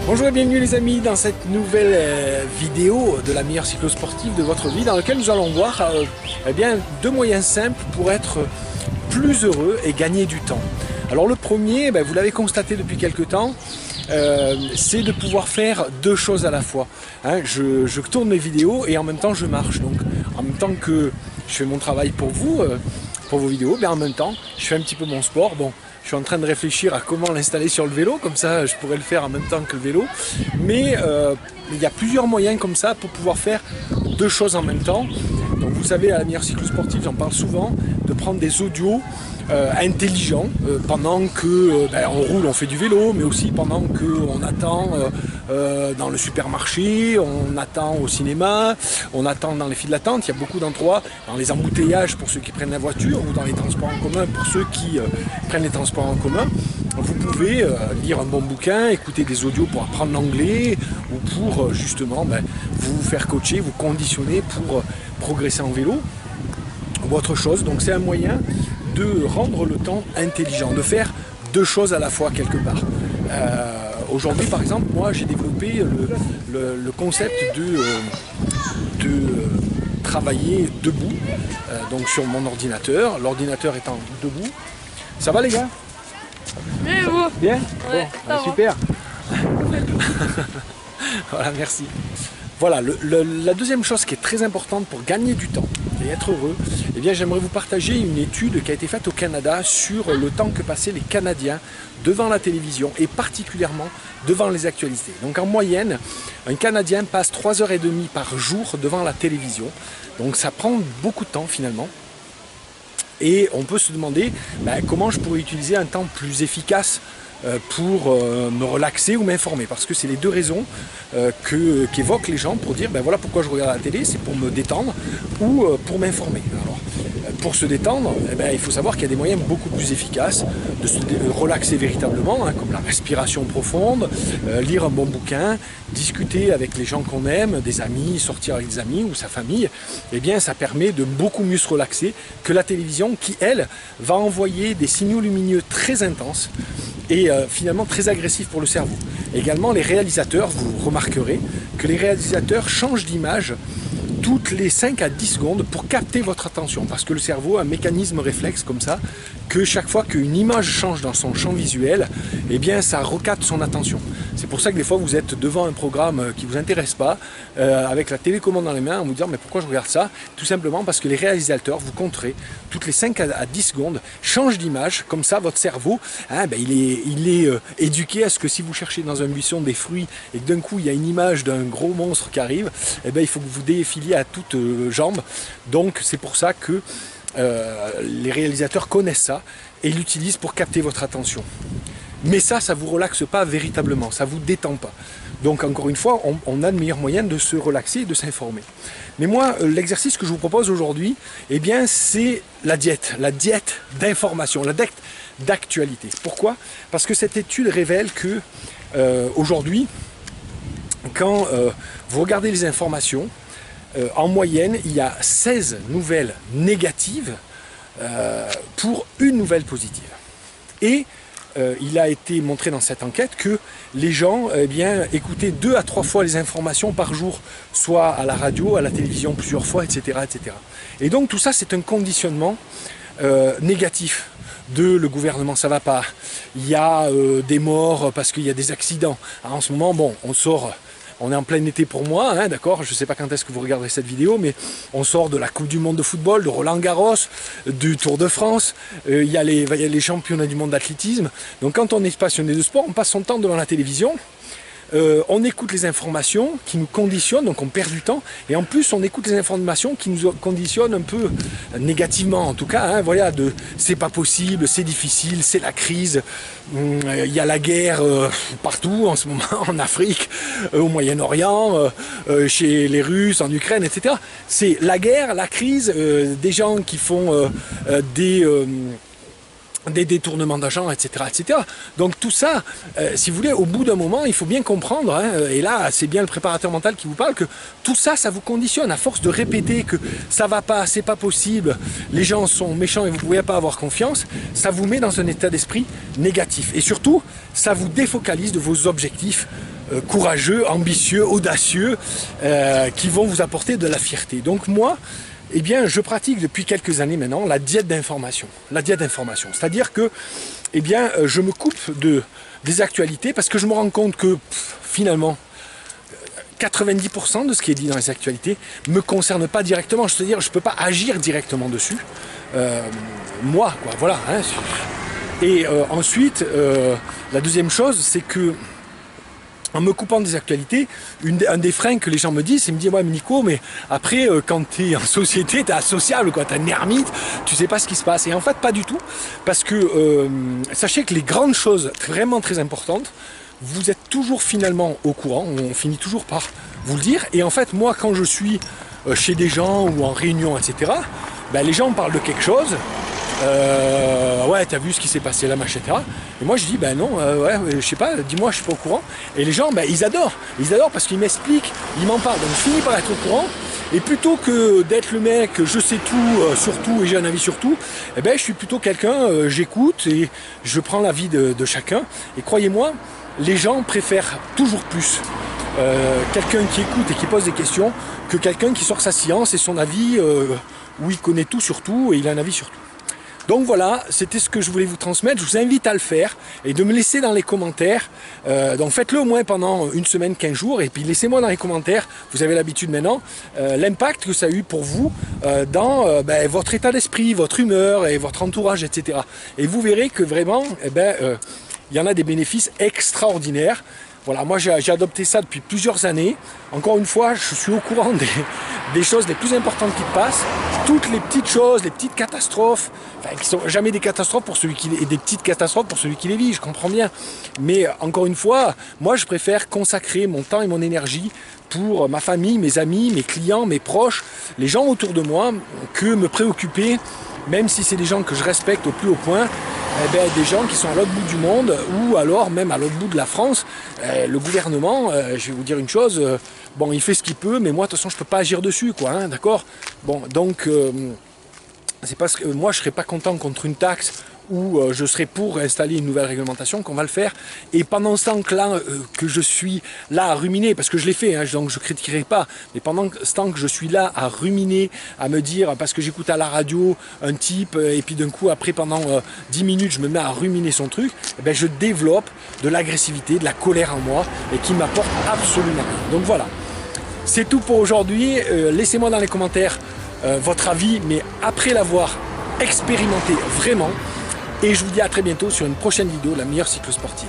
Bonjour et bienvenue les amis dans cette nouvelle vidéo de la meilleure cyclosportive de votre vie, dans laquelle nous allons voir eh bien, deux moyens simples pour être plus heureux et gagner du temps. Alors le premier, vous l'avez constaté depuis quelques temps, c'est de pouvoir faire deux choses à la fois. Je tourne mes vidéos et en même temps je marche. Donc en même temps que je fais mon travail pour vous, pour vos vidéos, en même temps je fais un petit peu mon sport. Bon, je suis en train de réfléchir à comment l'installer sur le vélo, comme ça je pourrais le faire en même temps que le vélo. Mais il y a plusieurs moyens comme ça pour pouvoir faire deux choses en même temps. Donc vous savez, à la meilleure cyclosportive, j'en parle souvent, de prendre des audios intelligents pendant que on roule, on fait du vélo, mais aussi pendant qu'on attend dans le supermarché, on attend au cinéma, on attend dans les files d'attente. Il y a beaucoup d'endroits, dans les embouteillages pour ceux qui prennent la voiture ou dans les transports en commun pour ceux qui prennent les transports en commun. Vous pouvez lire un bon bouquin, écouter des audios pour apprendre l'anglais ou pour justement vous faire coacher, vous conditionner pour progresser en vélo ou autre chose. Donc c'est un moyen de rendre le temps intelligent, de faire deux choses à la fois quelque part. Aujourd'hui par exemple, moi j'ai développé le concept de travailler debout, donc sur mon ordinateur, l'ordinateur étant debout. Ça va les gars? Bien, vous? Bien? Ouais, bon, super. Voilà, merci. Voilà, la deuxième chose qui est très importante pour gagner du temps et être heureux, eh bien j'aimerais vous partager une étude qui a été faite au Canada sur le temps que passaient les Canadiens devant la télévision et particulièrement devant les actualités. Donc en moyenne, un Canadien passe 3h30 par jour devant la télévision. Donc ça prend beaucoup de temps finalement. Et on peut se demander comment je pourrais utiliser un temps plus efficace pour me relaxer ou m'informer, parce que c'est les deux raisons qu'évoquent les gens pour dire voilà pourquoi je regarde la télé, c'est pour me détendre ou pour m'informer. Alors pour se détendre, il faut savoir qu'il y a des moyens beaucoup plus efficaces de se relaxer véritablement, comme la respiration profonde, lire un bon bouquin, discuter avec les gens qu'on aime, des amis, sortir avec des amis ou sa famille. Eh bien ça permet de beaucoup mieux se relaxer que la télévision qui, elle, va envoyer des signaux lumineux très intenses et finalement très agressifs pour le cerveau. Également les réalisateurs, vous remarquerez que les réalisateurs changent d'image toutes les 5 à 10 secondes pour capter votre attention, parce que le cerveau a un mécanisme réflexe comme ça, que chaque fois qu'une image change dans son champ visuel, eh bien ça recapte son attention. C'est pour ça que des fois vous êtes devant un programme qui ne vous intéresse pas, avec la télécommande dans les mains, en vous disant mais pourquoi je regarde ça? Tout simplement parce que les réalisateurs, vous compterez, toutes les 5 à 10 secondes, changent d'image, comme ça votre cerveau, il est éduqué à ce que si vous cherchez dans un buisson des fruits et que d'un coup il y a une image d'un gros monstre qui arrive, il faut que vous défiliez à toutes jambes. Donc c'est pour ça que les réalisateurs connaissent ça et l'utilisent pour capter votre attention. Mais ça vous relaxe pas véritablement, ça vous détend pas. Donc encore une fois, on a de meilleurs moyens de se relaxer et de s'informer. Mais moi, l'exercice que je vous propose aujourd'hui, c'est la diète d'information, la diète d'actualité. Pourquoi? Parce que cette étude révèle que aujourd'hui, quand vous regardez les informations, en moyenne, il y a 16 nouvelles négatives pour une nouvelle positive. Et il a été montré dans cette enquête que les gens écoutaient 2 à 3 fois les informations par jour, soit à la radio, à la télévision plusieurs fois, etc. etc. Et donc tout ça, c'est un conditionnement négatif de le gouvernement ça va pas, il y a des morts parce qu'il y a des accidents. Alors, en ce moment, on est en plein été pour moi, d'accord. Je ne sais pas quand est-ce que vous regarderez cette vidéo, mais on sort de la Coupe du Monde de football, de Roland-Garros, du Tour de France, il y a les championnats du monde d'athlétisme. Donc quand on est passionné de sport, on passe son temps devant la télévision, on écoute les informations qui nous conditionnent, donc on perd du temps, et en plus on écoute les informations qui nous conditionnent un peu négativement, en tout cas, c'est pas possible, c'est difficile, c'est la crise, il y a la guerre partout en ce moment, en Afrique, au Moyen-Orient, chez les Russes, en Ukraine, etc. C'est la guerre, la crise, des gens qui font des détournements d'argent, etc., etc. Donc tout ça, si vous voulez, au bout d'un moment, il faut bien comprendre, et là c'est bien le préparateur mental qui vous parle, que tout ça, ça vous conditionne. À force de répéter que ça va pas, c'est pas possible, les gens sont méchants et vous ne pouvez pas avoir confiance, ça vous met dans un état d'esprit négatif. Et surtout, ça vous défocalise de vos objectifs courageux, ambitieux, audacieux, qui vont vous apporter de la fierté. Donc moi, eh bien, je pratique depuis quelques années maintenant la diète d'information. La diète d'information, c'est-à-dire que, eh bien, je me coupe des actualités parce que je me rends compte que finalement, 90% de ce qui est dit dans les actualités ne me concerne pas directement. C'est-à-dire, je ne peux pas agir directement dessus. Moi, quoi, voilà. Hein. Et ensuite, la deuxième chose, c'est que en me coupant des actualités, un des freins que les gens me disent, c'est me dire, ouais mais Nico, mais après quand tu es en société, tu es associable, tu es un ermite, tu sais pas ce qui se passe. Et en fait pas du tout, parce que sachez que les grandes choses vraiment très importantes, vous êtes toujours finalement au courant, on finit toujours par vous le dire. Et en fait moi quand je suis chez des gens ou en réunion, etc., ben, les gens me parlent de quelque chose. Ouais, t'as vu ce qui s'est passé là, machin, etc. Et moi je dis, ben non, ouais, je sais pas, dis-moi, je suis pas au courant. Et les gens, ben ils adorent parce qu'ils m'expliquent, ils m'en parlent. Donc je finis par être au courant. Et plutôt que d'être le mec, je sais tout sur tout et j'ai un avis sur tout, eh ben je suis plutôt quelqu'un, j'écoute et je prends l'avis de chacun. Et croyez-moi, les gens préfèrent toujours plus quelqu'un qui écoute et qui pose des questions que quelqu'un qui sort sa science et son avis où il connaît tout sur tout et il a un avis sur tout. Donc voilà, c'était ce que je voulais vous transmettre. Je vous invite à le faire et de me laisser dans les commentaires. Donc faites-le au moins pendant une semaine, 15 jours. Et puis laissez-moi dans les commentaires, vous avez l'habitude maintenant, l'impact que ça a eu pour vous dans votre état d'esprit, votre humeur et votre entourage, etc. Et vous verrez que vraiment, il y en a des bénéfices extraordinaires. Voilà, moi j'ai adopté ça depuis plusieurs années. Encore une fois, je suis au courant des choses les plus importantes qui passent. Toutes les petites choses, les petites catastrophes, enfin, qui ne sont jamais des catastrophes pour celui qui et des petites catastrophes pour celui qui les vit, je comprends bien. Mais encore une fois, moi je préfère consacrer mon temps et mon énergie pour ma famille, mes amis, mes clients, mes proches, les gens autour de moi, que me préoccuper, même si c'est des gens que je respecte au plus haut point, des gens qui sont à l'autre bout du monde ou alors même à l'autre bout de la France. Le gouvernement, je vais vous dire une chose, bon il fait ce qu'il peut, mais moi de toute façon je ne peux pas agir dessus, quoi, hein, d'accord. Bon donc c'est parce que moi je ne serais pas content contre une taxe où je serai pour installer une nouvelle réglementation qu'on va le faire. Et pendant ce temps-là que je suis là à ruminer, parce que je l'ai fait, hein, donc je ne critiquerai pas, mais pendant ce temps que je suis là à ruminer, à me dire, parce que j'écoute à la radio un type, et puis d'un coup après pendant 10 minutes je me mets à ruminer son truc, et ben, je développe de l'agressivité, de la colère en moi, et qui m'apporte absolument rien. Donc voilà, c'est tout pour aujourd'hui. Laissez-moi dans les commentaires votre avis, mais après l'avoir expérimenté vraiment. Et je vous dis à très bientôt sur une prochaine vidéo, la meilleure cyclosportive.